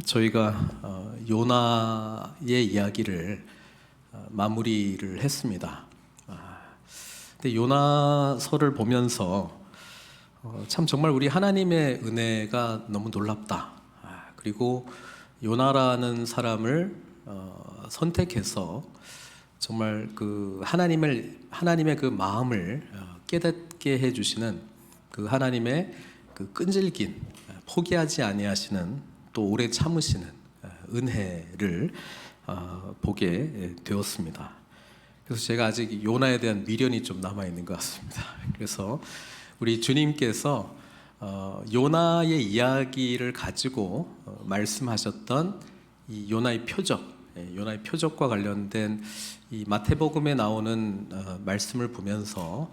저희가 요나의 이야기를 마무리를 했습니다. 근데 요나서를 보면서 참 정말 우리 하나님의 은혜가 너무 놀랍다. 그리고 요나라는 사람을 선택해서 정말 그 하나님의 그 마음을 깨닫게 해주시는 그 하나님의 그 끈질긴 포기하지 아니하시는 또 오래 참으시는 은혜를 보게 되었습니다. 그래서 제가 아직 요나에 대한 미련이 좀 남아 있는 것 같습니다. 그래서 우리 주님께서 요나의 이야기를 가지고 말씀하셨던 이 요나의 표적과 관련된 이 마태복음에 나오는 말씀을 보면서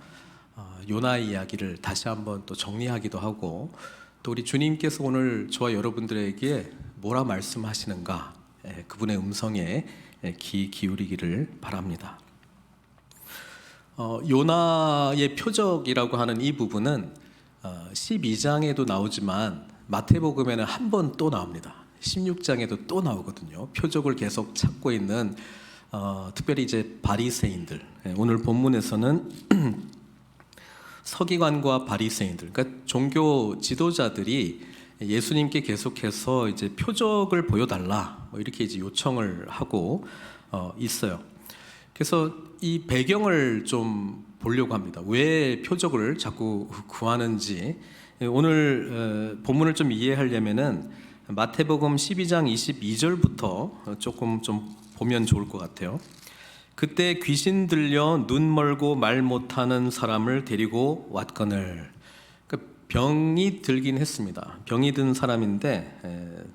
요나의 이야기를 다시 한번 또 정리하기도 하고, 또 우리 주님께서 오늘 저와 여러분들에게 뭐라 말씀하시는가, 그분의 음성에 귀 기울이기를 바랍니다. 요나의 표적이라고 하는 이 부분은 12장에도 나오지만 마태복음에는 한 번 또 나옵니다. 16장에도 또 나오거든요. 표적을 계속 찾고 있는 특별히 이제 바리새인들, 오늘 본문에서는 서기관과 바리새인들, 그러니까 종교 지도자들이 예수님께 계속해서 이제 표적을 보여달라, 이렇게 이제 요청을 하고 있어요. 그래서 이 배경을 좀 보려고 합니다. 왜 표적을 자꾸 구하는지. 오늘 본문을 좀 이해하려면은 마태복음 12장 22절부터 조금 좀 보면 좋을 것 같아요. 그때 귀신 들려 눈 멀고 말 못하는 사람을 데리고 왔거늘. 그러니까 병이 들긴 했습니다. 병이 든 사람인데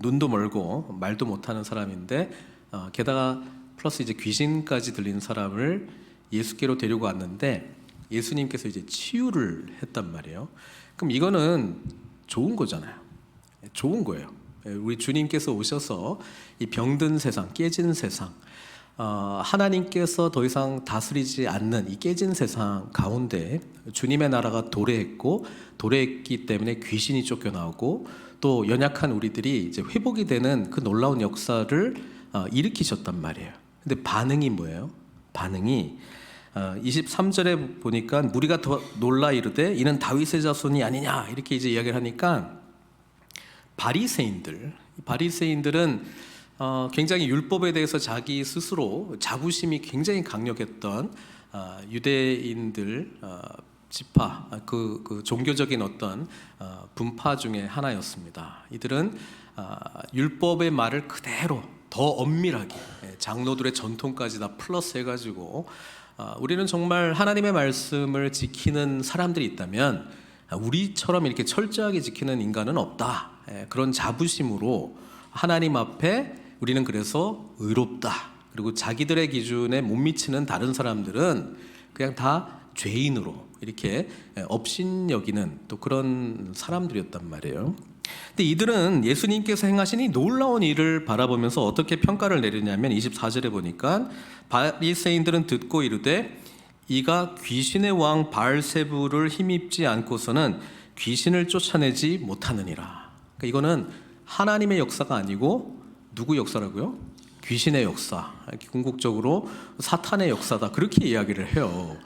눈도 멀고 말도 못하는 사람인데 게다가 플러스 이제 귀신까지 들린 사람을 예수께로 데리고 왔는데 예수님께서 이제 치유를 했단 말이에요. 그럼 이거는 좋은 거잖아요. 좋은 거예요. 우리 주님께서 오셔서 이 병든 세상, 깨진 세상, 하나님께서 더 이상 다스리지 않는 이 깨진 세상 가운데 주님의 나라가 도래했고, 도래했기 때문에 귀신이 쫓겨나오고 또 연약한 우리들이 이제 회복이 되는 그 놀라운 역사를 일으키셨단 말이에요. 근데 반응이 뭐예요? 반응이 23절에 보니까 무리가 더 놀라 이르되 이는 다윗의 자손이 아니냐, 이렇게 이제 이야기를 하니까 바리새인들은 굉장히 율법에 대해서 자기 스스로 자부심이 굉장히 강력했던 유대인들 지파, 그 종교적인 어떤 분파 중에 하나였습니다. 이들은 율법의 말을 그대로 더 엄밀하게 장로들의 전통까지 다 플러스 해가지고 우리는 정말 하나님의 말씀을 지키는 사람들이 있다면 우리처럼 이렇게 철저하게 지키는 인간은 없다, 그런 자부심으로 하나님 앞에 우리는 그래서 의롭다, 그리고 자기들의 기준에 못 미치는 다른 사람들은 그냥 다 죄인으로 이렇게 업신여기는 또 그런 사람들이었단 말이에요. 근데 이들은 예수님께서 행하신 이 놀라운 일을 바라보면서 어떻게 평가를 내리냐면 24절에 보니까 바리새인들은 듣고 이르되 이가 귀신의 왕 바알세불을 힘입지 않고서는 귀신을 쫓아내지 못하느니라. 그러니까 이거는 하나님의 역사가 아니고 누구 역사라고요? 귀신의 역사, 궁극적으로 사탄의 역사다, 그렇게 이야기를 해요.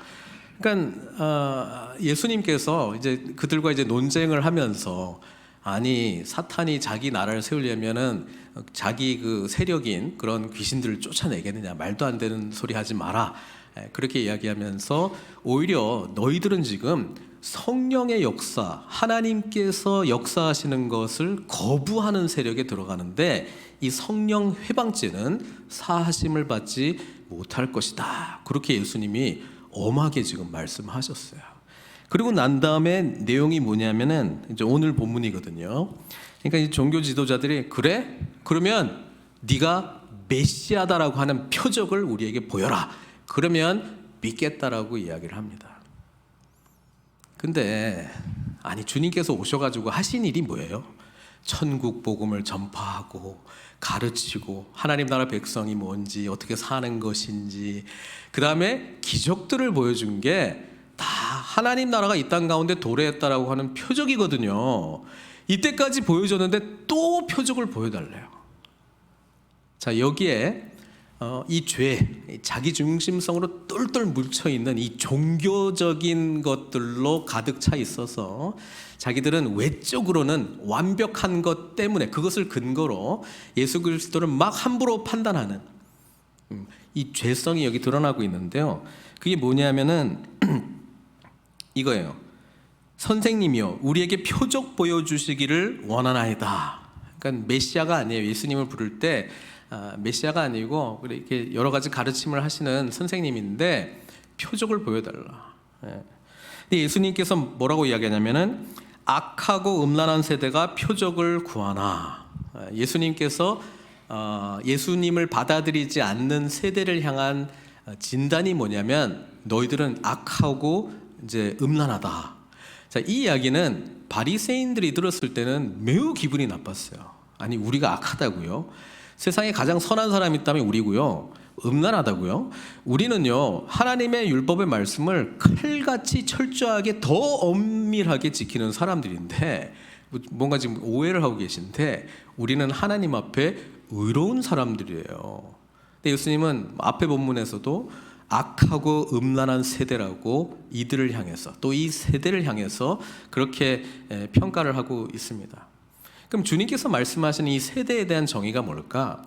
그러니까 예수님께서 이제 그들과 이제 논쟁을 하면서, 아니 사탄이 자기 나라를 세우려면은 자기 그 세력인 그런 귀신들을 쫓아내겠느냐, 말도 안 되는 소리 하지 마라, 그렇게 이야기하면서 오히려 너희들은 지금 성령의 역사, 하나님께서 역사하시는 것을 거부하는 세력에 들어가는데 이 성령 회방죄는 사하심을 받지 못할 것이다, 그렇게 예수님이 엄하게 지금 말씀하셨어요. 그리고 난 다음에 내용이 뭐냐면은 이제 오늘 본문이거든요. 그러니까 이 종교 지도자들이 그래? 그러면 네가 메시아다라고 하는 표적을 우리에게 보여라, 그러면 믿겠다라고 이야기를 합니다. 근데 아니 주님께서 오셔가지고 하신 일이 뭐예요? 천국 복음을 전파하고 가르치고 하나님 나라 백성이 뭔지 어떻게 사는 것인지, 그 다음에 기적들을 보여준 게 다 하나님 나라가 이 땅 가운데 도래했다라고 하는 표적이거든요. 이때까지 보여줬는데 또 표적을 보여달래요. 자, 여기에 이 죄, 자기 중심성으로 똘똘 뭉쳐있는 이 종교적인 것들로 가득 차 있어서 자기들은 외적으로는 완벽한 것 때문에 그것을 근거로 예수 그리스도를 막 함부로 판단하는 이 죄성이 여기 드러나고 있는데요. 그게 뭐냐면은 이거예요. 선생님이요, 우리에게 표적 보여주시기를 원하나이다. 그러니까 메시아가 아니에요. 예수님을 부를 때 메시아가 아니고 이렇게 여러 가지 가르침을 하시는 선생님인데 표적을 보여달라. 근데 예수님께서 뭐라고 이야기하냐면은 악하고 음란한 세대가 표적을 구하나. 예수님께서 예수님을 받아들이지 않는 세대를 향한 진단이 뭐냐면 너희들은 악하고 이제 음란하다. 자, 이 이야기는 바리새인들이 들었을 때는 매우 기분이 나빴어요. 아니, 우리가 악하다고요? 세상에 가장 선한 사람이 있다면 우리고요. 음란하다고요? 우리는요, 하나님의 율법의 말씀을 칼같이 철저하게 더 엄밀하게 지키는 사람들인데 뭔가 지금 오해를 하고 계신데 우리는 하나님 앞에 의로운 사람들이에요. 근데 예수님은 앞에 본문에서도 악하고 음란한 세대라고 이들을 향해서 또 이 세대를 향해서 그렇게 평가를 하고 있습니다. 그럼 주님께서 말씀하시는 이 세대에 대한 정의가 뭘까?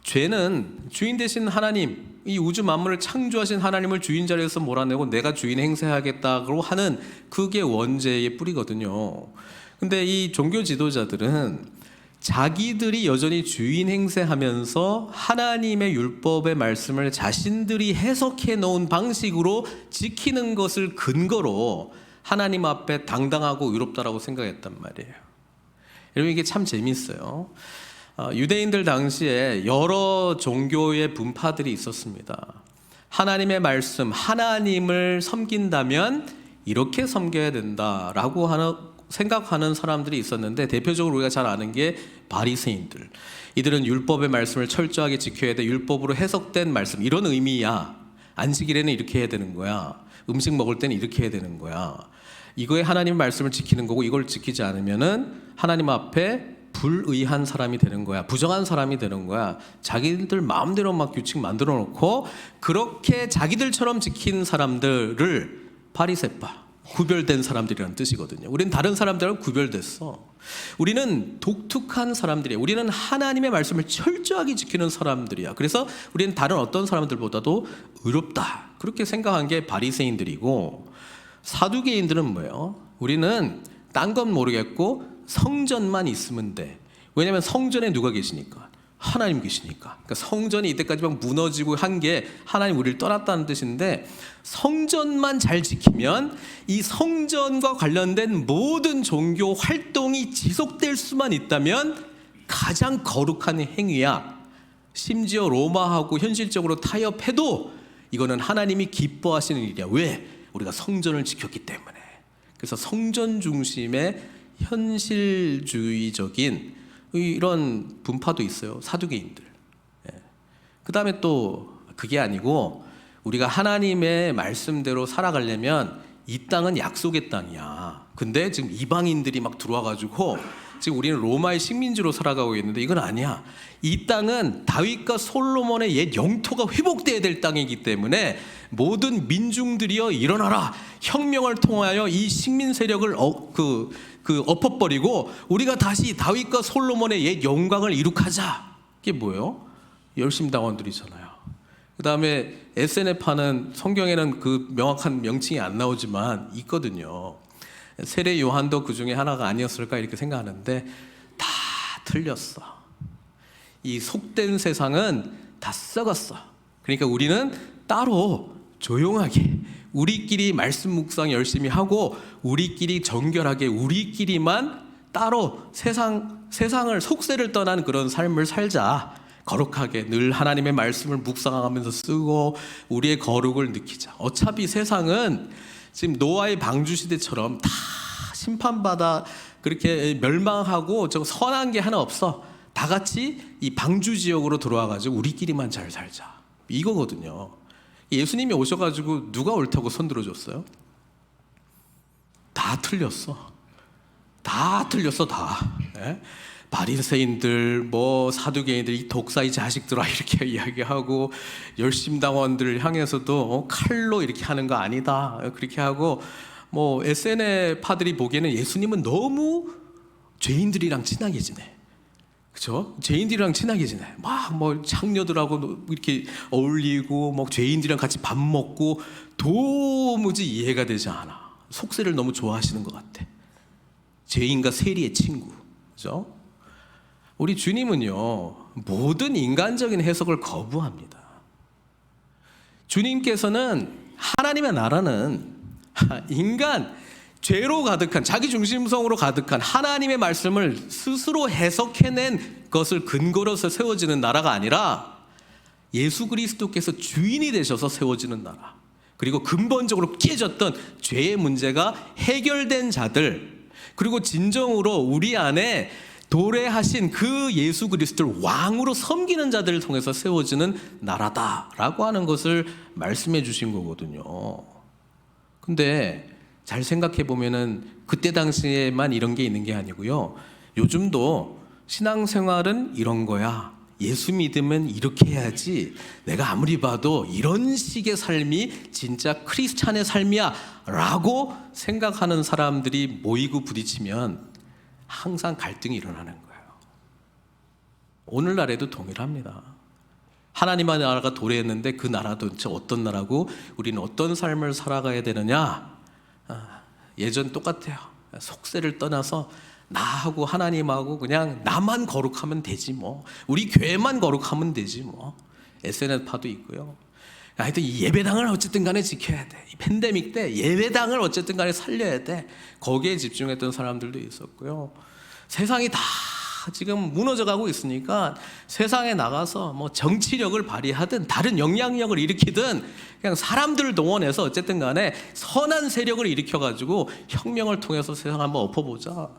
죄는 주인 되신 하나님, 이 우주 만물을 창조하신 하나님을 주인 자리에서 몰아내고 내가 주인 행세하겠다고 하는 그게 원죄의 뿌리거든요. 근데 이 종교 지도자들은 자기들이 여전히 주인 행세하면서 하나님의 율법의 말씀을 자신들이 해석해 놓은 방식으로 지키는 것을 근거로 하나님 앞에 당당하고 의롭다라고 생각했단 말이에요. 여러분, 이게 참 재미있어요. 유대인들 당시에 여러 종교의 분파들이 있었습니다. 하나님의 말씀, 하나님을 섬긴다면 이렇게 섬겨야 된다라고 생각하는 사람들이 있었는데 대표적으로 우리가 잘 아는 게 바리새인들. 이들은 율법의 말씀을 철저하게 지켜야 돼. 율법으로 해석된 말씀, 이런 의미야. 안식일에는 이렇게 해야 되는 거야. 음식 먹을 때는 이렇게 해야 되는 거야. 이거에 하나님 말씀을 지키는 거고 이걸 지키지 않으면은 하나님 앞에 불의한 사람이 되는 거야. 부정한 사람이 되는 거야. 자기들 마음대로 막 규칙 만들어 놓고 그렇게 자기들처럼 지킨 사람들을 바리새파, 구별된 사람들이라는 뜻이거든요. 우리는 다른 사람들하고 구별됐어. 우리는 독특한 사람들이야. 우리는 하나님의 말씀을 철저하게 지키는 사람들이야. 그래서 우리는 다른 어떤 사람들보다도 의롭다. 그렇게 생각한 게 바리새인들이고, 사두개인들은 뭐예요? 우리는 딴 건 모르겠고 성전만 있으면 돼. 왜냐하면 성전에 누가 계시니까? 하나님 계시니까. 그러니까 성전이 이때까지 막 무너지고 한 게 하나님 우리를 떠났다는 뜻인데, 성전만 잘 지키면 이 성전과 관련된 모든 종교 활동이 지속될 수만 있다면 가장 거룩한 행위야. 심지어 로마하고 현실적으로 타협해도 이거는 하나님이 기뻐하시는 일이야. 왜? 우리가 성전을 지켰기 때문에. 그래서 성전 중심의 현실주의적인 이런 분파도 있어요. 사두개인들. 그 다음에 또 그게 아니고 우리가 하나님의 말씀대로 살아가려면 이 땅은 약속의 땅이야. 근데 지금 이방인들이 막 들어와가지고 지금 우리는 로마의 식민지로 살아가고 있는데 이건 아니야. 이 땅은 다윗과 솔로몬의 옛 영토가 회복돼야 될 땅이기 때문에 모든 민중들이여 일어나라. 혁명을 통하여 이 식민 세력을 엎어버리고 우리가 다시 다윗과 솔로몬의 옛 영광을 이룩하자. 이게 뭐예요? 열심당원들이잖아요. 그 다음에 SNF파는 성경에는 그 명확한 명칭이 안 나오지만 있거든요. 세례 요한도 그 중에 하나가 아니었을까 이렇게 생각하는데 다 틀렸어. 이 속된 세상은 다 썩었어. 그러니까 우리는 따로 조용하게 우리끼리 말씀 묵상 열심히 하고 우리끼리 정결하게 우리끼리만 따로 세상을 속세를 떠난 그런 삶을 살자. 거룩하게 늘 하나님의 말씀을 묵상하면서 쓰고 우리의 거룩을 느끼자. 어차피 세상은 지금 노아의 방주 시대처럼 다 심판받아 그렇게 멸망하고 저 선한 게 하나 없어. 다 같이 이 방주 지역으로 들어와가지고 우리끼리만 잘 살자. 이거거든요. 예수님이 오셔가지고 누가 옳다고 손들어줬어요? 다 틀렸어. 다 틀렸어 다. 예? 바리새인들 뭐 사두개인들 이 독사의 자식들아 이렇게 이야기하고 열심당원들을 향해서도 칼로 이렇게 하는 거 아니다 그렇게 하고 뭐 SNL 파들이 보기에는 예수님은 너무 죄인들이랑 친하게 지내. 그렇죠? 죄인들이랑 친하게 지내. 막 뭐 창녀들하고 이렇게 어울리고 뭐 죄인들이랑 같이 밥 먹고 도무지 이해가 되지 않아. 속세를 너무 좋아하시는 것 같아. 죄인과 세리의 친구. 그렇죠? 우리 주님은요 모든 인간적인 해석을 거부합니다. 주님께서는 하나님의 나라는 인간 죄로 가득한 자기 중심성으로 가득한 하나님의 말씀을 스스로 해석해낸 것을 근거로 해서 세워지는 나라가 아니라 예수 그리스도께서 주인이 되셔서 세워지는 나라, 그리고 근본적으로 깨졌던 죄의 문제가 해결된 자들, 그리고 진정으로 우리 안에 도래하신 그 예수 그리스도를 왕으로 섬기는 자들을 통해서 세워지는 나라다라고 하는 것을 말씀해 주신 거거든요. 근데 잘 생각해 보면은 그때 당시에만 이런 게 있는 게 아니고요. 요즘도 신앙생활은 이런 거야. 예수 믿으면 이렇게 해야지. 내가 아무리 봐도 이런 식의 삶이 진짜 크리스찬의 삶이야 라고 생각하는 사람들이 모이고 부딪히면 항상 갈등이 일어나는 거예요. 오늘날에도 동일합니다. 하나님의 나라가 도래했는데 그 나라도 어떤 나라고 우리는 어떤 삶을 살아가야 되느냐? 예전 똑같아요. 속세를 떠나서 나하고 하나님하고 그냥 나만 거룩하면 되지 뭐. 우리 교회만 거룩하면 되지 뭐. SNS파도 있고요. 하여튼 이 예배당을 어쨌든 간에 지켜야 돼. 이 팬데믹 때 예배당을 어쨌든 간에 살려야 돼. 거기에 집중했던 사람들도 있었고요. 세상이 다 지금 무너져가고 있으니까 세상에 나가서 뭐 정치력을 발휘하든 다른 영향력을 일으키든 그냥 사람들을 동원해서 어쨌든 간에 선한 세력을 일으켜가지고 혁명을 통해서 세상 한번 엎어보자.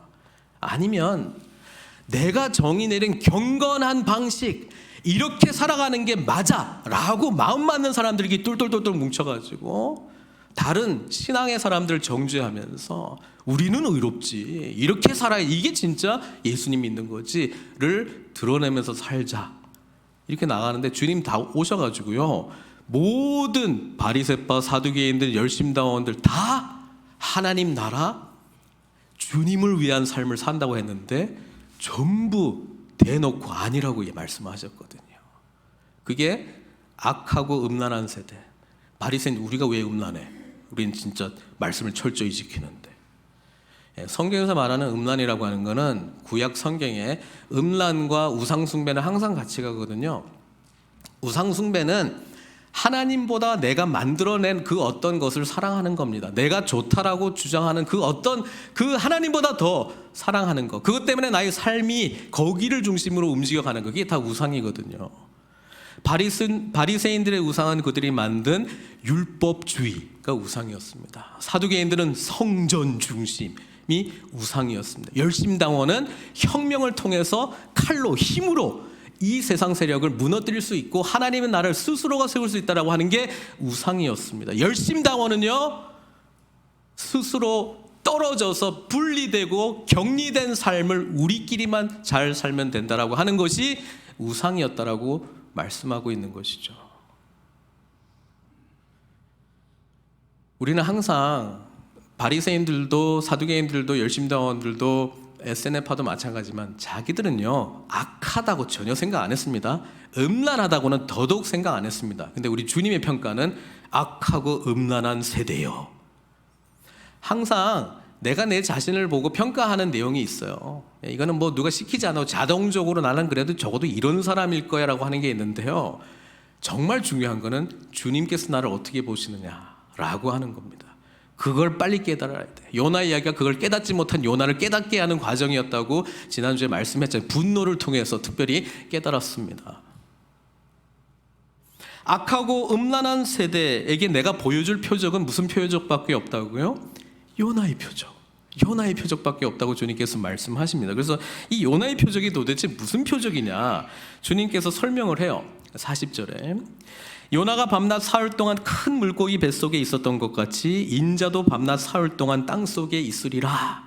아니면 내가 정의 내린 경건한 방식 이렇게 살아가는 게 맞아 라고 마음 맞는 사람들이 똘똘똘똘 뭉쳐가지고 다른 신앙의 사람들을 정죄하면서 우리는 의롭지 이렇게 살아야 이게 진짜 예수님 믿는 거지를 드러내면서 살자 이렇게 나가는데 주님 다 오셔가지고요 모든 바리새파 사두개인들 열심당원들 다 하나님 나라 주님을 위한 삶을 산다고 했는데 전부 대놓고 아니라고 말씀하셨거든요. 그게 악하고 음란한 세대. 바리새인 우리가 왜 음란해? 우리는 진짜 말씀을 철저히 지키는데. 성경에서 말하는 음란이라고 하는 거는 구약 성경에 음란과 우상숭배는 항상 같이 가거든요. 우상숭배는 하나님보다 내가 만들어낸 그 어떤 것을 사랑하는 겁니다. 내가 좋다라고 주장하는 그 어떤 그 하나님보다 더 사랑하는 것. 그것 때문에 나의 삶이 거기를 중심으로 움직여가는 거. 그게 다 우상이거든요. 바리새인들의 우상은 그들이 만든 율법주의가 우상이었습니다. 사두개인들은 성전 중심이 우상이었습니다. 열심당원은 혁명을 통해서 칼로 힘으로 이 세상 세력을 무너뜨릴 수 있고 하나님의 나라를 스스로가 세울 수 있다라고 하는 게 우상이었습니다. 열심당원은요 스스로 떨어져서 분리되고 격리된 삶을 우리끼리만 잘 살면 된다라고 하는 것이 우상이었다라고 말씀하고 있는 것이죠. 우리는 항상 바리새인들도 사두개인들도 열심당원들도 SNF파도 마찬가지지만 자기들은요 악하다고 전혀 생각 안 했습니다. 음란하다고는 더더욱 생각 안 했습니다. 근데 우리 주님의 평가는 악하고 음란한 세대요. 항상 내가 내 자신을 보고 평가하는 내용이 있어요. 이거는 뭐 누가 시키지 않아도 자동적으로 나는 그래도 적어도 이런 사람일 거야 라고 하는 게 있는데요, 정말 중요한 거는 주님께서 나를 어떻게 보시느냐라고 하는 겁니다. 그걸 빨리 깨달아야 돼. 요나 이야기가 그걸 깨닫지 못한 요나를 깨닫게 하는 과정이었다고 지난주에 말씀했잖아요. 분노를 통해서 특별히 깨달았습니다. 악하고 음란한 세대에게 내가 보여줄 표적은 무슨 표적밖에 없다고요? 요나의 표적. 요나의 표적밖에 없다고 주님께서 말씀하십니다. 그래서 이 요나의 표적이 도대체 무슨 표적이냐 주님께서 설명을 해요. 40절에 요나가 밤낮 사흘 동안 큰 물고기 뱃속에 있었던 것 같이 인자도 밤낮 사흘 동안 땅속에 있으리라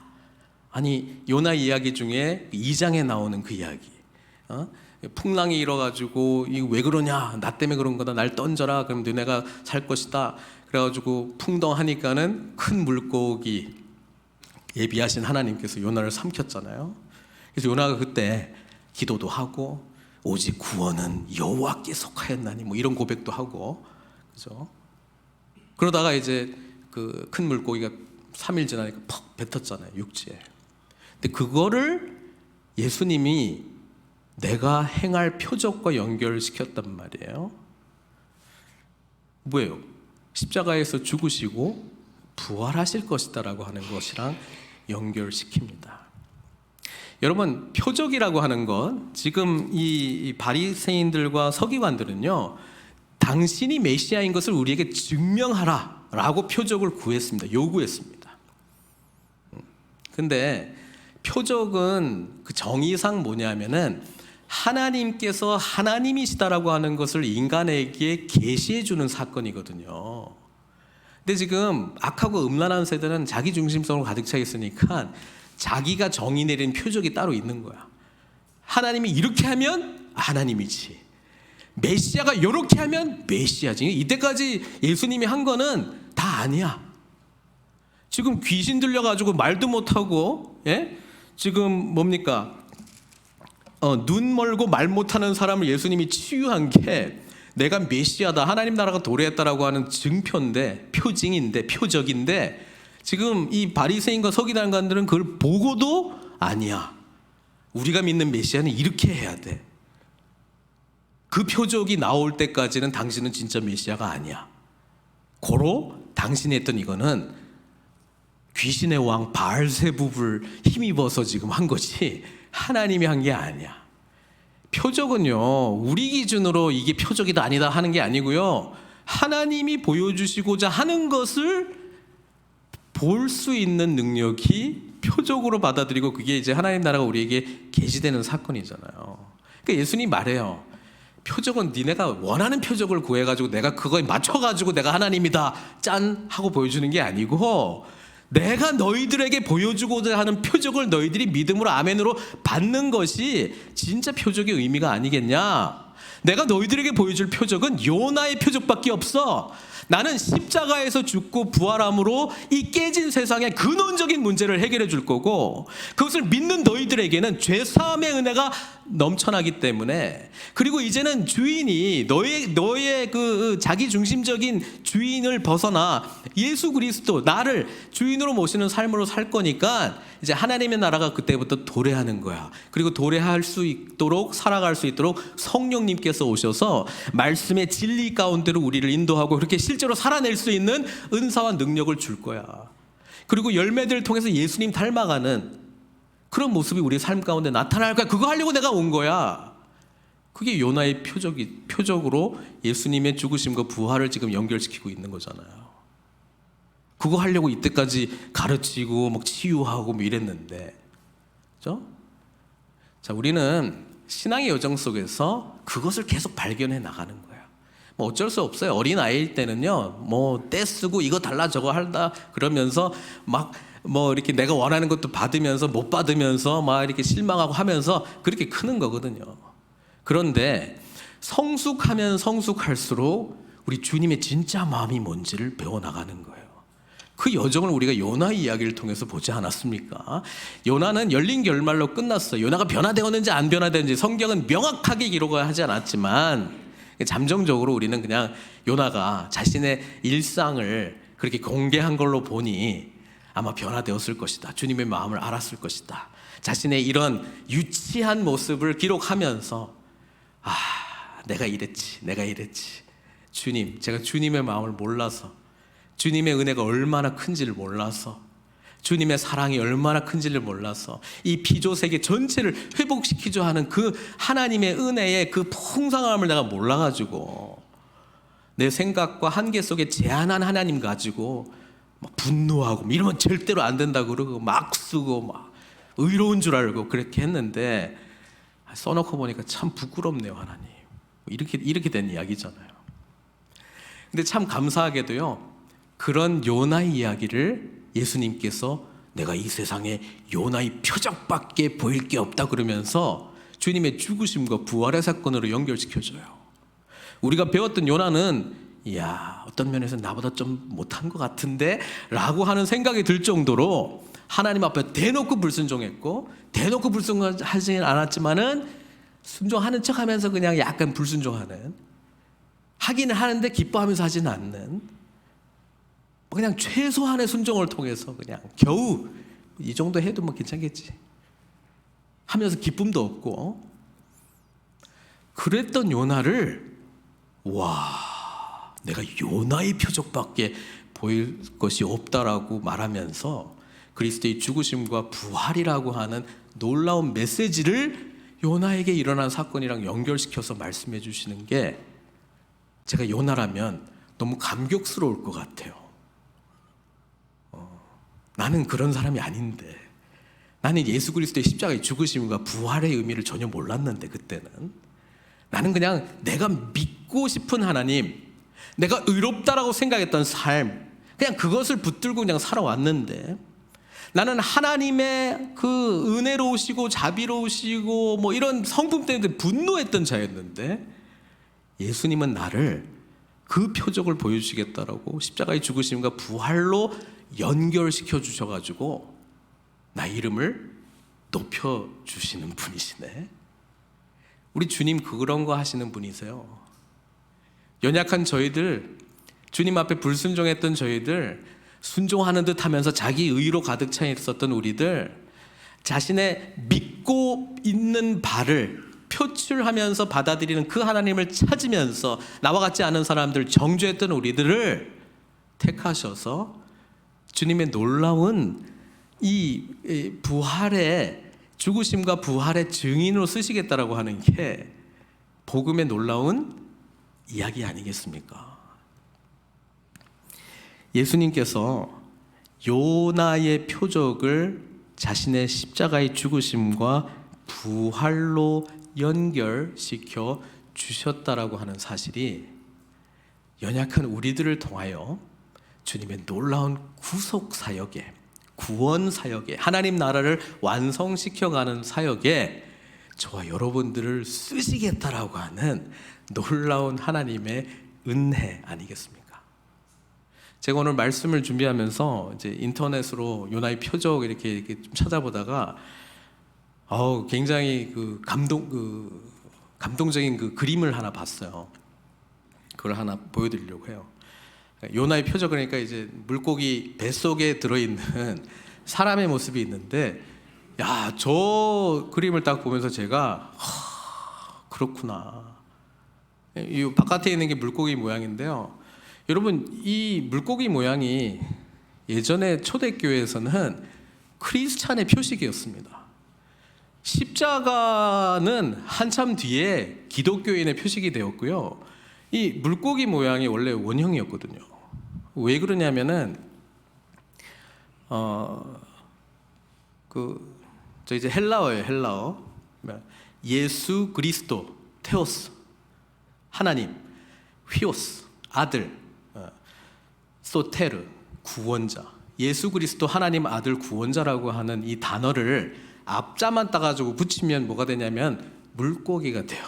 아니 요나 이야기 중에 2장에 나오는 그 이야기, 풍랑이 일어가지고 이거 왜 그러냐, 나 때문에 그런 거다, 날 던져라, 그럼 너네가 살 것이다. 그래가지고 풍덩하니까는 큰 물고기 예비하신 하나님께서 요나를 삼켰잖아요. 그래서 요나가 그때 기도도 하고 오직 구원은 여호와께 속하였나니 뭐 이런 고백도 하고, 그죠? 그러다가 이제 그 큰 물고기가 3일 지나니까 퍽 뱉었잖아요, 육지에. 근데 그거를 예수님이 내가 행할 표적과 연결시켰단 말이에요. 뭐예요? 십자가에서 죽으시고 부활하실 것이다라고 하는 것이랑 연결시킵니다. 여러분, 표적이라고 하는 건 지금 이 바리새인들과 서기관들은요, 당신이 메시아인 것을 우리에게 증명하라라고 표적을 구했습니다. 요구했습니다. 근데 표적은 그 정의상 뭐냐면은 하나님께서 하나님이시다라고 하는 것을 인간에게 계시해 주는 사건이거든요. 근데 지금 악하고 음란한 세대는 자기 중심성으로 가득 차 있으니까 자기가 정의 내린 표적이 따로 있는 거야. 하나님이 이렇게 하면 하나님이지, 메시아가 이렇게 하면 메시아지. 이때까지 예수님이 한 거는 다 아니야. 지금 귀신 들려가지고 말도 못하고, 예? 지금 뭡니까? 눈 멀고 말 못하는 사람을 예수님이 치유한 게 내가 메시아다, 하나님 나라가 도래했다라고 하는 증표인데, 표징인데, 표적인데, 지금 이 바리새인과 서기관들은 그걸 보고도 아니야, 우리가 믿는 메시아는 이렇게 해야 돼, 그 표적이 나올 때까지는 당신은 진짜 메시아가 아니야. 고로 당신이 했던 이거는 귀신의 왕 바알세붑을 힘입어서 지금 한 거지 하나님이 한 게 아니야. 표적은요, 우리 기준으로 이게 표적이다 아니다 하는 게 아니고요, 하나님이 보여주시고자 하는 것을 볼 수 있는 능력이 표적으로 받아들이고, 그게 이제 하나님 나라가 우리에게 계시되는 사건이잖아요. 그러니까 예수님이 말해요. 표적은 니네가 원하는 표적을 구해가지고 내가 그거에 맞춰가지고 내가 하나님이다 짠 하고 보여주는 게 아니고, 내가 너희들에게 보여주고자 하는 표적을 너희들이 믿음으로 아멘으로 받는 것이 진짜 표적의 의미가 아니겠냐. 내가 너희들에게 보여줄 표적은 요나의 표적밖에 없어. 나는 십자가에서 죽고 부활함으로 이 깨진 세상의 근원적인 문제를 해결해 줄 거고, 그것을 믿는 너희들에게는 죄사함의 은혜가 넘쳐나기 때문에, 그리고 이제는 주인이 너의 그 자기 중심적인 주인을 벗어나 예수 그리스도 나를 주인으로 모시는 삶으로 살 거니까 이제 하나님의 나라가 그때부터 도래하는 거야. 그리고 도래할 수 있도록, 살아갈 수 있도록 성령님께서 오셔서 말씀의 진리 가운데로 우리를 인도하고 그렇게 실제로 살아낼 수 있는 은사와 능력을 줄 거야. 그리고 열매들을 통해서 예수님 닮아가는 그런 모습이 우리 삶 가운데 나타날 거야. 그거 하려고 내가 온 거야. 그게 요나의 표적으로 예수님의 죽으심과 부활을 지금 연결시키고 있는 거잖아요. 그거 하려고 이때까지 가르치고 막 치유하고 뭐 이랬는데, 그렇죠? 자, 우리는 신앙의 여정 속에서 그것을 계속 발견해 나가는 거예요. 뭐 어쩔 수 없어요. 어린 아이일 때는요, 뭐 떼쓰고 이거 달라 저거 한다 그러면서 막 뭐 이렇게 내가 원하는 것도 받으면서 못 받으면서 막 이렇게 실망하고 하면서 그렇게 크는 거거든요. 그런데 성숙하면 성숙할수록 우리 주님의 진짜 마음이 뭔지를 배워나가는 거예요. 그 여정을 우리가 요나 이야기를 통해서 보지 않았습니까? 요나는 열린 결말로 끝났어요. 요나가 변화되었는지 안 변화되었는지 성경은 명확하게 기록하지 않았지만, 잠정적으로 우리는 그냥 요나가 자신의 일상을 그렇게 공개한 걸로 보니 아마 변화되었을 것이다, 주님의 마음을 알았을 것이다, 자신의 이런 유치한 모습을 기록하면서 내가 이랬지 주님, 제가 주님의 마음을 몰라서, 주님의 은혜가 얼마나 큰지를 몰라서, 주님의 사랑이 얼마나 큰지를 몰라서 이 피조 세계 전체를 회복시키려 하는 그 하나님의 은혜의 그 풍성함을 내가 몰라가지고 내 생각과 한계 속에 제한한 하나님 가지고 막 분노하고 이러면 절대로 안 된다고 그러고 막 쓰고 막 의로운 줄 알고 그렇게 했는데, 써놓고 보니까 참 부끄럽네요, 하나님. 이렇게 된 이야기잖아요. 근데 참 감사하게도요, 그런 요나의 이야기를 예수님께서 내가 이 세상에 요나의 표적밖에 보일 게 없다 그러면서 주님의 죽으심과 부활의 사건으로 연결시켜줘요. 우리가 배웠던 요나는 이야, 어떤 면에서 나보다 좀 못한 것 같은데 라고 하는 생각이 들 정도로 하나님 앞에 대놓고 불순종했고, 대놓고 불순종하지는 않았지만은 순종하는 척하면서 그냥 약간 불순종하는, 하기는 하는데 기뻐하면서 하지는 않는, 그냥 최소한의 순종을 통해서 그냥 겨우 이 정도 해도 뭐 괜찮겠지 하면서 기쁨도 없고, 그랬던 요나를 와, 내가 요나의 표적밖에 보일 것이 없다라고 말하면서 그리스도의 죽으심과 부활이라고 하는 놀라운 메시지를 요나에게 일어난 사건이랑 연결시켜서 말씀해 주시는 게, 제가 요나라면 너무 감격스러울 것 같아요. 나는 그런 사람이 아닌데, 나는 예수 그리스도의 십자가의 죽으심과 부활의 의미를 전혀 몰랐는데, 그때는 나는 그냥 내가 믿고 싶은 하나님, 내가 의롭다라고 생각했던 삶, 그냥 그것을 붙들고 그냥 살아왔는데, 나는 하나님의 그 은혜로우시고 자비로우시고 뭐 이런 성품 때문에 분노했던 자였는데, 예수님은 나를 그 표적을 보여주시겠다라고 십자가의 죽으심과 부활로 연결시켜 주셔가지고 나 이름을 높여주시는 분이시네. 우리 주님 그런 거 하시는 분이세요. 연약한 저희들, 주님 앞에 불순종했던 저희들, 순종하는 듯 하면서 자기 의로 가득 차 있었던 우리들, 자신의 믿고 있는 바를 표출하면서 받아들이는 그 하나님을 찾으면서 나와 같지 않은 사람들 정죄했던 우리들을 택하셔서 주님의 놀라운 이 부활의, 죽으심과 부활의 증인으로 쓰시겠다라고 하는 게 복음의 놀라운 이야기 아니겠습니까? 예수님께서 요나의 표적을 자신의 십자가의 죽으심과 부활로 연결시켜 주셨다라고 하는 사실이 연약한 우리들을 통하여 주님의 놀라운 구속 사역에, 구원 사역에, 하나님 나라를 완성시켜가는 사역에 저와 여러분들을 쓰시겠다라고 하는 놀라운 하나님의 은혜 아니겠습니까? 제가 오늘 말씀을 준비하면서 이제 인터넷으로 요나의 표적 이렇게 좀 찾아보다가 굉장히 감동적인 그 그림을 하나 봤어요. 그걸 하나 보여드리려고 해요. 요나의 표적, 그러니까 이제 물고기 뱃속에 들어있는 사람의 모습이 있는데, 야, 저 그림을 딱 보면서 제가 그렇구나. 이 바깥에 있는 게 물고기 모양인데요. 여러분, 이 물고기 모양이 예전에 초대교회에서는 크리스찬의 표식이었습니다. 십자가는 한참 뒤에 기독교인의 표식이 되었고요. 이 물고기 모양이 원래 원형이었거든요. 왜 그러냐면은 저 이제 헬라어예요. 헬라어. 예수 그리스도, 테오스, 하나님, 휘오스, 아들, 소테르, 구원자. 예수 그리스도 하나님 아들 구원자라고 하는 이 단어를 앞자만 따가지고 붙이면 뭐가 되냐면 물고기가 돼요.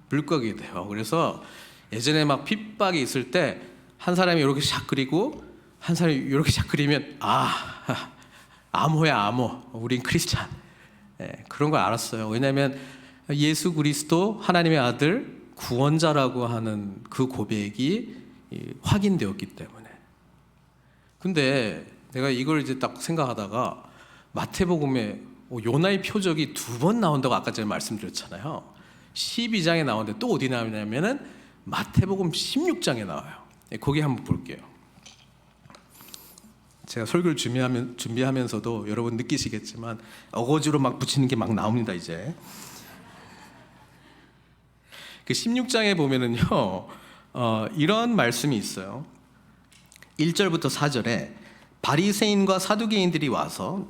물고기가 돼요. 그래서 예전에 막 핍박이 있을 때 한 사람이 이렇게 샥 그리고 한 사람이 이렇게 샥 그리면 암호야, 암호. 우린 크리스찬. 그런 걸 알았어요. 왜냐하면 예수 그리스도 하나님의 아들 구원자라고 하는 그 고백이 확인되었기 때문에. 근데 내가 이걸 이제 딱 생각하다가 마태복음에 요나의 표적이 2번 나온다고 아까 전에 말씀드렸잖아요. 12장에 나오는데 또 어디 나오냐면은 마태복음 16장에 나와요. 거기 한번 볼게요. 제가 설교를 준비하면서도 여러분 느끼시겠지만 어거지로 막 붙이는 게 막 나옵니다. 이제 그 16장에 보면은요, 이런 말씀이 있어요. 1절부터 4절에 바리새인과 사두개인들이 와서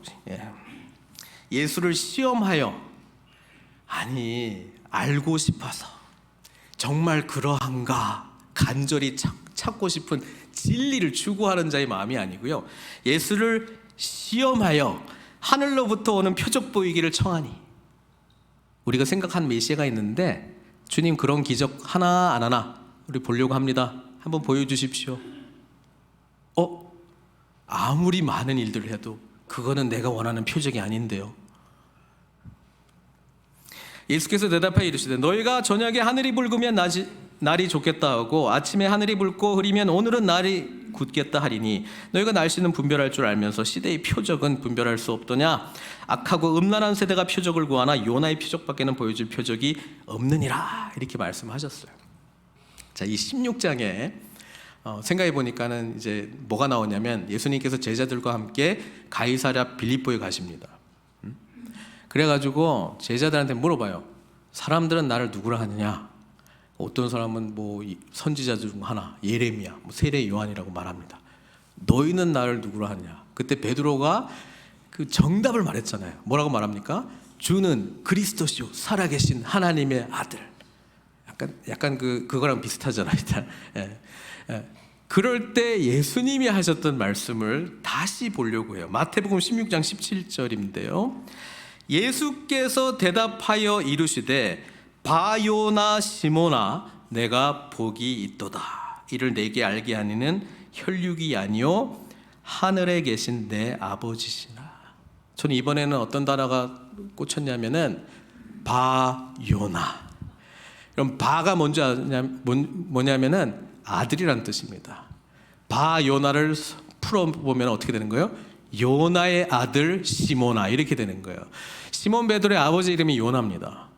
예수를 시험하여, 아니 알고 싶어서 정말 그러한가 간절히 찾고 싶은 진리를 추구하는 자의 마음이 아니고요, 예수를 시험하여 하늘로부터 오는 표적 보이기를 청하니. 우리가 생각한 메시아가 있는데 주님 그런 기적 하나 안 하나 우리 보려고 합니다. 한번 보여주십시오. 아무리 많은 일들을 해도 그거는 내가 원하는 표적이 아닌데요. 예수께서 대답하여 이르시되 너희가 저녁에 하늘이 붉으면 날이 좋겠다 하고 아침에 하늘이 붉고 흐리면 오늘은 날이 굳겠다 하리니 너희가 날씨는 분별할 줄 알면서 시대의 표적은 분별할 수 없더냐. 악하고 음란한 세대가 표적을 구하나 요나의 표적밖에는 보여줄 표적이 없느니라. 이렇게 말씀하셨어요. 자, 이 16장에 생각해 보니까는 이제 뭐가 나오냐면 예수님께서 제자들과 함께 가이사랴 빌립보에 가십니다. 그래가지고 제자들한테 물어봐요. 사람들은 나를 누구라 하느냐? 어떤 사람은 뭐 선지자들 중 하나, 예레미야, 세례 요한이라고 말합니다. 너희는 나를 누구라 하느냐? 그때 베드로가 그 정답을 말했잖아요. 뭐라고 말합니까? 주는 그리스도시요 살아계신 하나님의 아들. 약간 그거랑 비슷하잖아요. 그럴 때 예수님이 하셨던 말씀을 다시 보려고 해요. 마태복음 16장 17절인데요. 예수께서 대답하여 이르시되 바요나 시몬아 내가 복이 있도다. 이를 내게 알게 하니는 혈육이 아니요 하늘에 계신 내 아버지시나. 저는 이번에는 어떤 단어가 꽂혔냐면은 바요나. 그럼 바가 뭐냐면은 아들이란 뜻입니다. 바요나를 풀어보면 어떻게 되는 거예요? 요나의 아들 시모나 이렇게 되는 거예요. 시몬 베드로의 아버지 이름이 요나입니다.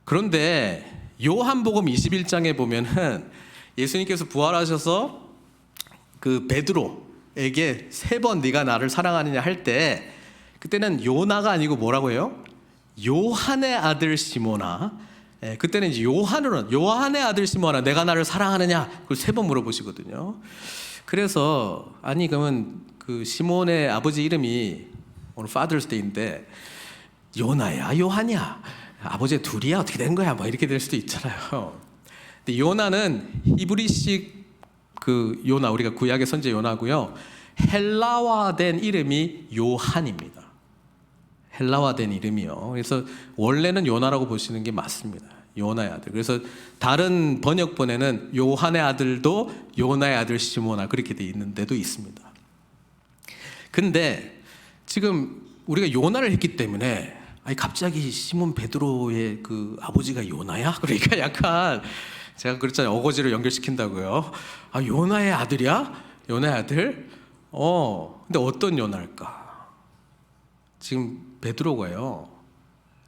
그런데 요한복음 21장에 보면은 예수님께서 부활하셔서 그 베드로에게 3번 네가 나를 사랑하느냐 할 때 그때는 요나가 아니고 뭐라고 해요? 요한의 아들 시모나. 그때는 이제 요한의 아들 시모나 내가 나를 사랑하느냐 그걸 3번 물어보시거든요. 그래서 아니 그러면 그 시몬의 아버지 이름이 오늘 Father's Day인데 요나야 요한이야 아버지 둘이야 어떻게 된 거야 뭐 이렇게 될 수도 있잖아요. 근데 요나는 히브리식 그 요나 우리가 구약의 선지 요나고요. 헬라화된 이름이 요한입니다. 헬라화된 이름이요. 그래서 원래는 요나라고 보시는 게 맞습니다. 요나의 아들. 그래서 다른 번역본에는 요한의 아들도 요나의 아들 시모나 그렇게 돼 있는 데도 있습니다. 근데 지금 우리가 요나를 했기 때문에 아니 갑자기 시몬 베드로의 그 아버지가 요나야? 그러니까 약간 제가 그랬잖아요. 어거지로 연결시킨다고요. 아 요나의 아들이야? 요나의 아들? 근데 어떤 요나일까? 지금 베드로가요.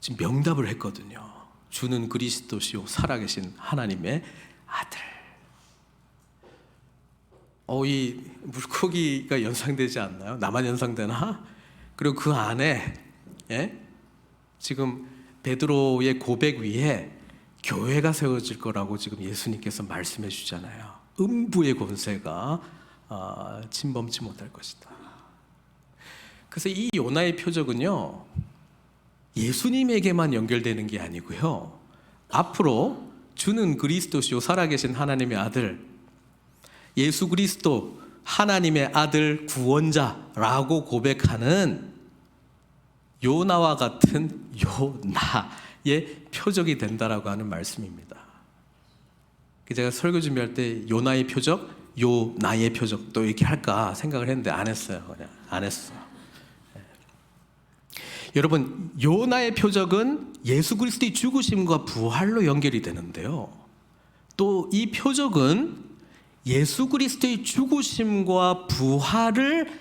지금 명답을 했거든요. 주는 그리스도시요 살아계신 하나님의 아들. 이 물고기가 연상되지 않나요? 나만 연상되나? 그리고 그 안에 지금 베드로의 고백 위에 교회가 세워질 거라고 지금 예수님께서 말씀해 주잖아요. 음부의 권세가 침범치 못할 것이다. 그래서 이 요나의 표적은요 예수님에게만 연결되는 게 아니고요 앞으로 주는 그리스도시요 살아계신 하나님의 아들 예수 그리스도 하나님의 아들 구원자라고 고백하는 요나와 같은 요나의 표적이 된다라고 하는 말씀입니다. 제가 설교 준비할 때 요나의 표적, 요나의 표적 또 이렇게 할까 생각을 했는데 안 했어요. 그냥 안 했어요. 여러분 요나의 표적은 예수 그리스도의 죽으심과 부활로 연결이 되는데요. 또 이 표적은 예수 그리스도의 죽으심과 부활을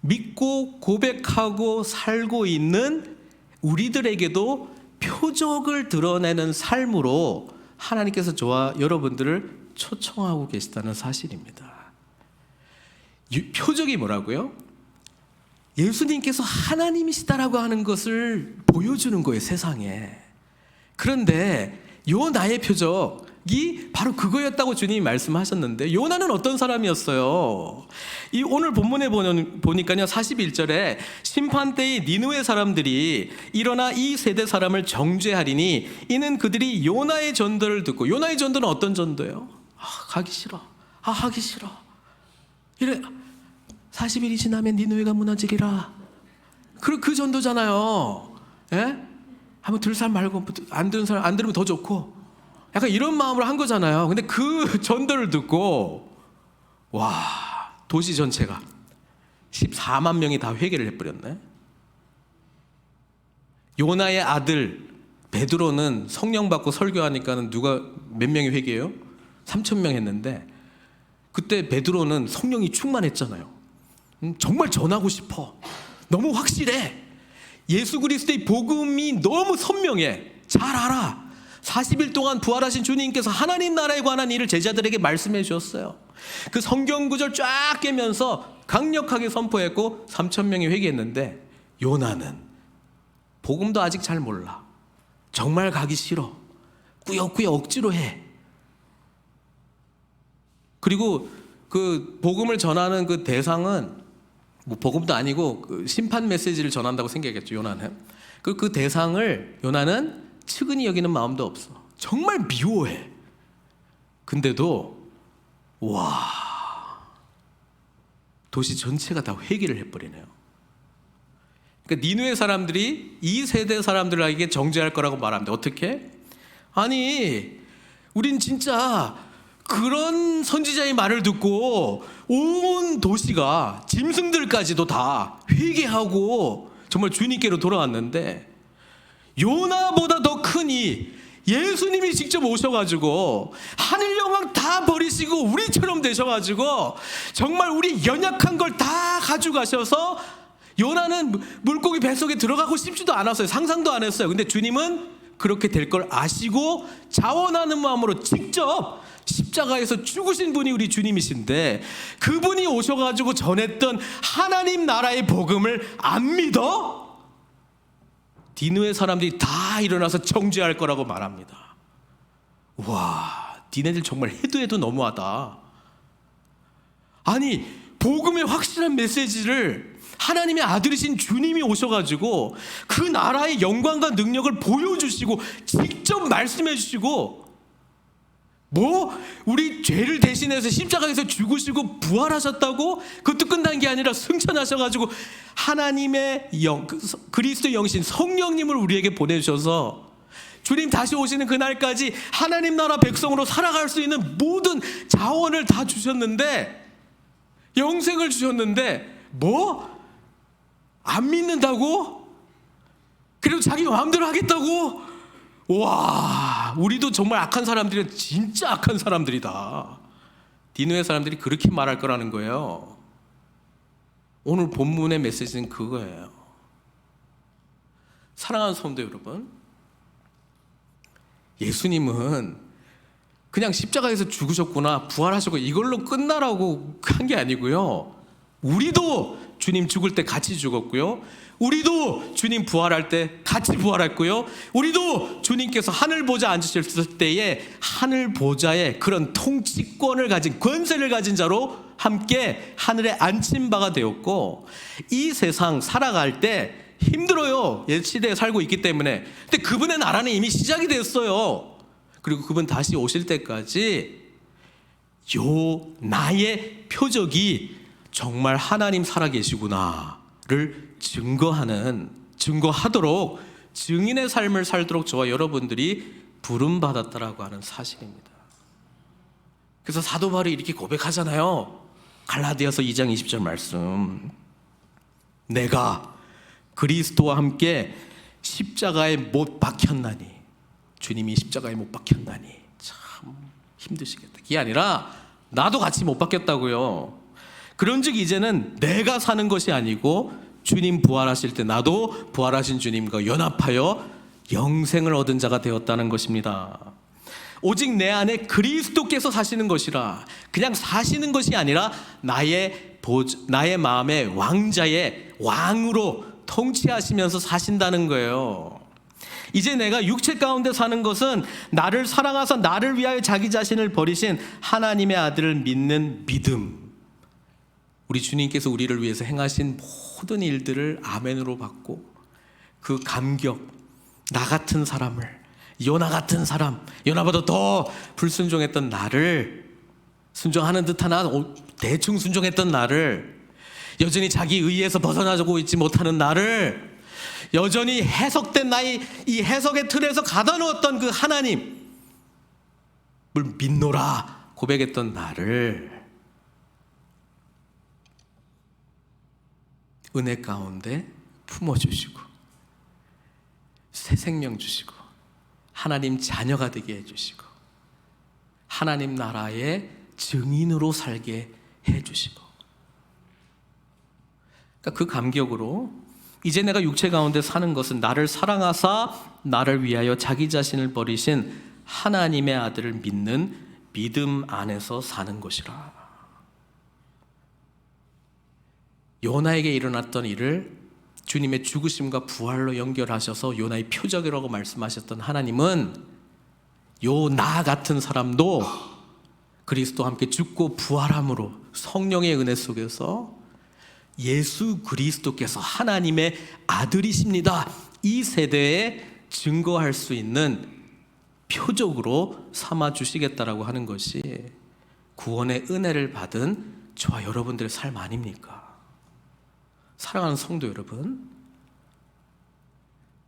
믿고 고백하고 살고 있는 우리들에게도 표적을 드러내는 삶으로 하나님께서 저와 여러분들을 초청하고 계시다는 사실입니다. 표적이 뭐라고요? 예수님께서 하나님이시다라고 하는 것을 보여주는 거예요, 세상에. 그런데 요나의 표적이 바로 그거였다고 주님이 말씀하셨는데 요나는 어떤 사람이었어요? 이 오늘 본문에 보니까요 41절에 심판때의 니느웨 사람들이 일어나 이 세대 사람을 정죄하리니 이는 그들이 요나의 전도를 듣고 요나의 전도는 어떤 전도예요? 가기 싫어. 하기 싫어. 이래 40일이 지나면 니느웨가 무너지리라. 그 전도잖아요. 예? 한번 들을 사람 말고 안 들은 사람 안 들으면 더 좋고, 약간 이런 마음으로 한 거잖아요. 근데 그 전도를 듣고 와, 도시 전체가 14만 명이 다 회개를 해버렸네. 요나의 아들 베드로는 성령 받고 설교하니까는 누가 몇 명이 회개해요? 3,000명 했는데, 그때 베드로는 성령이 충만했잖아요. 정말 전하고 싶어. 너무 확실해. 예수 그리스도의 복음이 너무 선명해. 잘 알아. 40일 동안 부활하신 주님께서 하나님 나라에 관한 일을 제자들에게 말씀해 주셨어요. 그 성경 구절 쫙 깨면서 강력하게 선포했고 3,000명이 회개했는데, 요나는 복음도 아직 잘 몰라. 정말 가기 싫어. 꾸역꾸역 억지로 해. 그리고 그 복음을 전하는 그 대상은 뭐 복음도 아니고 그 심판 메시지를 전한다고 생각했죠, 요나는. 그 대상을 요나는 측은히 여기는 마음도 없어. 정말 미워해. 근데도 와, 도시 전체가 다 회개를 해버리네요. 그러니까 니느웨 사람들이 이 세대 사람들에게 정죄할 거라고 말합니다. 어떻게? 아니, 우린 진짜 그런 선지자의 말을 듣고 온 도시가, 짐승들까지도 다 회개하고 정말 주님께로 돌아왔는데, 요나보다 더 큰 이 예수님이 직접 오셔가지고 하늘 영광 다 버리시고 우리처럼 되셔가지고 정말 우리 연약한 걸 다 가져가셔서, 요나는 물고기 뱃속에 들어가고 싶지도 않았어요. 상상도 안 했어요. 근데 주님은 그렇게 될 걸 아시고 자원하는 마음으로 직접 십자가에서 죽으신 분이 우리 주님이신데, 그분이 오셔가지고 전했던 하나님 나라의 복음을 안 믿어? 니느웨 사람들이 다 일어나서 정죄할 거라고 말합니다. 와, 니네들 정말 해도 너무하다. 아니, 복음의 확실한 메시지를 하나님의 아들이신 주님이 오셔가지고 그 나라의 영광과 능력을 보여주시고 직접 말씀해 주시고, 뭐 우리 죄를 대신해서 십자가에서 죽으시고 부활하셨다고 그것도 끝난 게 아니라 승천하셔가지고 하나님의 영, 그리스도 영신 성령님을 우리에게 보내주셔서 주님 다시 오시는 그날까지 하나님 나라 백성으로 살아갈 수 있는 모든 자원을 다 주셨는데, 영생을 주셨는데 뭐? 안 믿는다고? 그리고 자기 마음대로 하겠다고? 와, 우리도 정말 악한 사람들은 진짜 악한 사람들이다. 니느웨 사람들이 그렇게 말할 거라는 거예요. 오늘 본문의 메시지는 그거예요. 사랑하는 성도 여러분, 예수님은 그냥 십자가에서 죽으셨구나, 부활하셨고 이걸로 끝나라고 한 게 아니고요. 우리도 주님 죽을 때 같이 죽었고요. 우리도 주님 부활할 때 같이 부활했고요. 우리도 주님께서 하늘 보좌 앉으셨을 때에 하늘 보좌의 그런 통치권을 가진, 권세를 가진 자로 함께 하늘에 앉힌 바가 되었고, 이 세상 살아갈 때 힘들어요. 옛 시대에 살고 있기 때문에. 근데 그분의 나라는 이미 시작이 됐어요. 그리고 그분 다시 오실 때까지 요 나의 표적이 정말 하나님 살아계시구나를 증거하도록 증인의 삶을 살도록 저와 여러분들이 부름받았다라고 하는 사실입니다. 그래서 사도 바울이 이렇게 고백하잖아요. 갈라디아서 2장 20절 말씀. 내가 그리스도와 함께 십자가에 못 박혔나니, 주님이 십자가에 못 박혔나니 참 힘드시겠다. 그게 아니라 나도 같이 못 박혔다고요. 그런즉 이제는 내가 사는 것이 아니고 주님 부활하실 때 나도 부활하신 주님과 연합하여 영생을 얻은 자가 되었다는 것입니다. 오직 내 안에 그리스도께서 사시는 것이라. 그냥 사시는 것이 아니라 나의 마음의 왕자의 왕으로 통치하시면서 사신다는 거예요. 이제 내가 육체 가운데 사는 것은 나를 사랑하사 나를 위하여 자기 자신을 버리신 하나님의 아들을 믿는 믿음, 우리 주님께서 우리를 위해서 행하신 모든 일들을 아멘으로 받고 그 감격, 나 같은 사람을, 요나 같은 사람, 요나보다 더 불순종했던 나를, 순종하는 듯하나 대충 순종했던 나를 여전히 자기 의에서 벗어나고 있지 못하는 나를, 여전히 해석된 나의 이 해석의 틀에서 가다 놓았던 그 하나님을 믿노라 고백했던 나를 은혜 가운데 품어주시고 새 생명 주시고 하나님 자녀가 되게 해주시고 하나님 나라의 증인으로 살게 해주시고, 그러니까 그 감격으로 이제 내가 육체 가운데 사는 것은 나를 사랑하사 나를 위하여 자기 자신을 버리신 하나님의 아들을 믿는 믿음 안에서 사는 것이라. 요나에게 일어났던 일을 주님의 죽으심과 부활로 연결하셔서 요나의 표적이라고 말씀하셨던 하나님은 요 나 같은 사람도 그리스도와 함께 죽고 부활함으로 성령의 은혜 속에서 예수 그리스도께서 하나님의 아들이십니다, 이 세대에 증거할 수 있는 표적으로 삼아 주시겠다라고 하는 것이 구원의 은혜를 받은 저와 여러분들의 삶 아닙니까? 사랑하는 성도 여러분,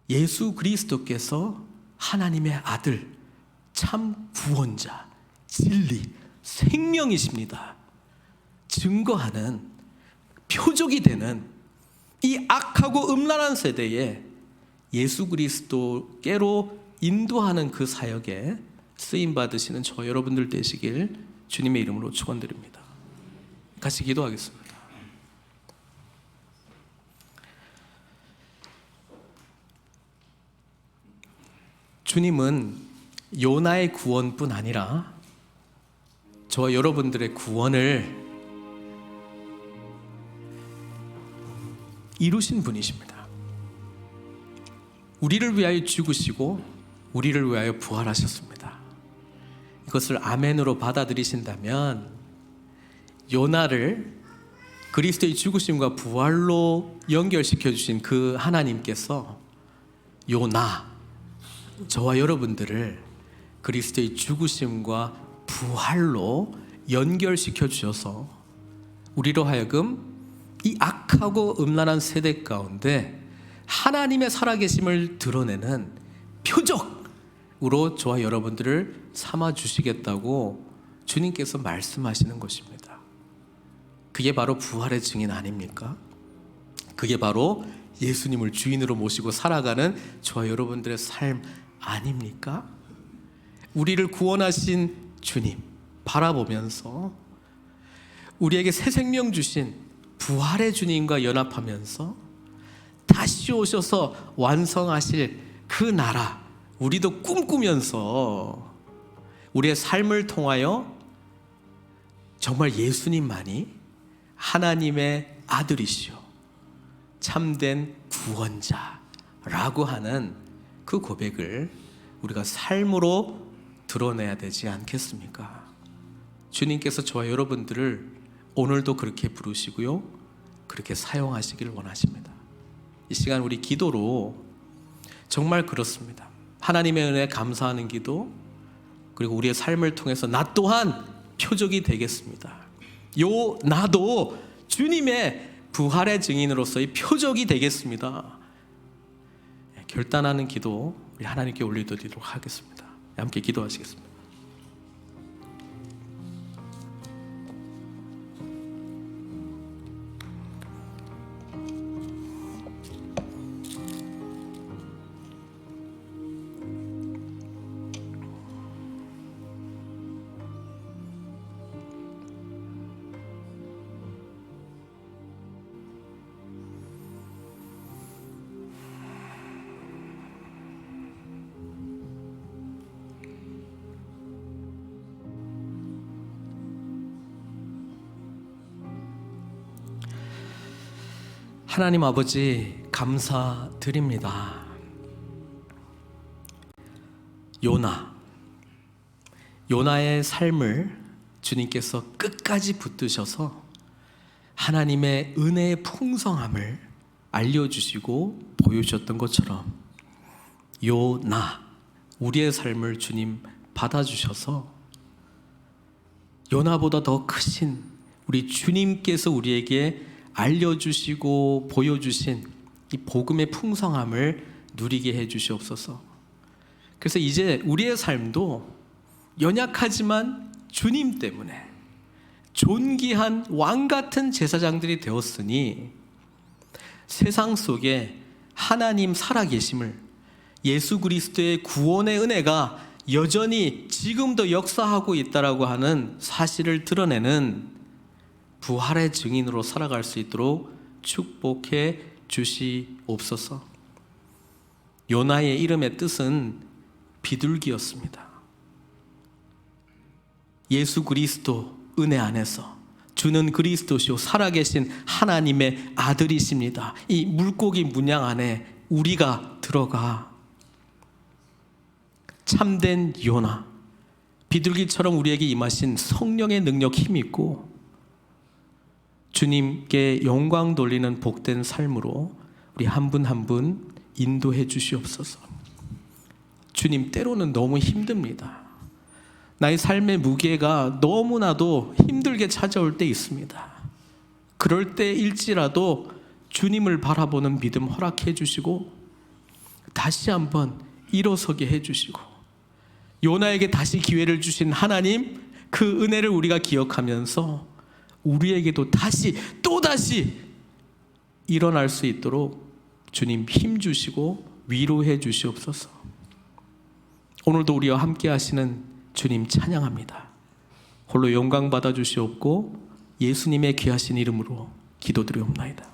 예수 그리스도께서 하나님의 아들, 참 구원자, 진리, 생명이십니다 증거하는 표적이 되는 이 악하고 음란한 세대에 예수 그리스도께로 인도하는 그 사역에 쓰임 받으시는 저 여러분들 되시길 주님의 이름으로 축원드립니다. 같이 기도하겠습니다. 주님은 요나의 구원뿐 아니라 저와 여러분들의 구원을 이루신 분이십니다. 우리를 위하여 죽으시고 우리를 위하여 부활하셨습니다. 이것을 아멘으로 받아들이신다면 요나를 그리스도의 죽으심과 부활로 연결시켜 주신 그 하나님께서 요나, 저와 여러분들을 그리스도의 죽으심과 부활로 연결시켜 주셔서 우리로 하여금 이 악하고 음란한 세대 가운데 하나님의 살아계심을 드러내는 표적으로 저와 여러분들을 삼아 주시겠다고 주님께서 말씀하시는 것입니다. 그게 바로 부활의 증인 아닙니까? 그게 바로 예수님을 주인으로 모시고 살아가는 저와 여러분들의 삶 아닙니까? 우리를 구원하신 주님 바라보면서 우리에게 새 생명 주신 부활의 주님과 연합하면서 다시 오셔서 완성하실 그 나라 우리도 꿈꾸면서 우리의 삶을 통하여 정말 예수님만이 하나님의 아들이시오 참된 구원자라고 하는 그 고백을 우리가 삶으로 드러내야 되지 않겠습니까? 주님께서 저와 여러분들을 오늘도 그렇게 부르시고요, 그렇게 사용하시길 원하십니다. 이 시간 우리 기도로 정말 그렇습니다. 하나님의 은혜에 감사하는 기도, 그리고 우리의 삶을 통해서 나 또한 표적이 되겠습니다. 요 나도 주님의 부활의 증인으로서의 표적이 되겠습니다. 결단하는 기도 우리 하나님께 올려드리도록 하겠습니다. 함께 기도하시겠습니다. 하나님 아버지 감사드립니다. 요나의 삶을 주님께서 끝까지 붙드셔서 하나님의 은혜의 풍성함을 알려주시고 보여주셨던 것처럼 우리의 삶을 주님 받아주셔서 요나보다 더 크신 우리 주님께서 우리에게 알려주시고 보여주신 이 복음의 풍성함을 누리게 해주시옵소서. 그래서 이제 우리의 삶도 연약하지만 주님 때문에 존귀한 왕 같은 제사장들이 되었으니 세상 속에 하나님 살아계심을, 예수 그리스도의 구원의 은혜가 여전히 지금도 역사하고 있다라고 하는 사실을 드러내는 부활의 증인으로 살아갈 수 있도록 축복해 주시옵소서. 요나의 이름의 뜻은 비둘기였습니다. 예수 그리스도 은혜 안에서 주는 그리스도시요 살아계신 하나님의 아들이십니다. 이 물고기 문양 안에 우리가 들어가 참된 요나, 비둘기처럼 우리에게 임하신 성령의 능력 힘이 있고 주님께 영광 돌리는 복된 삶으로 우리 한 분 한 분 인도해 주시옵소서. 주님, 때로는 너무 힘듭니다. 나의 삶의 무게가 너무나도 힘들게 찾아올 때 있습니다. 그럴 때일지라도 주님을 바라보는 믿음 허락해 주시고 다시 한번 일어서게 해 주시고 요나에게 다시 기회를 주신 하나님, 그 은혜를 우리가 기억하면서 우리에게도 또다시 일어날 수 있도록 주님 힘 주시고 위로해 주시옵소서. 오늘도 우리와 함께 하시는 주님 찬양합니다. 홀로 영광 받아 주시옵고 예수님의 귀하신 이름으로 기도드리옵나이다.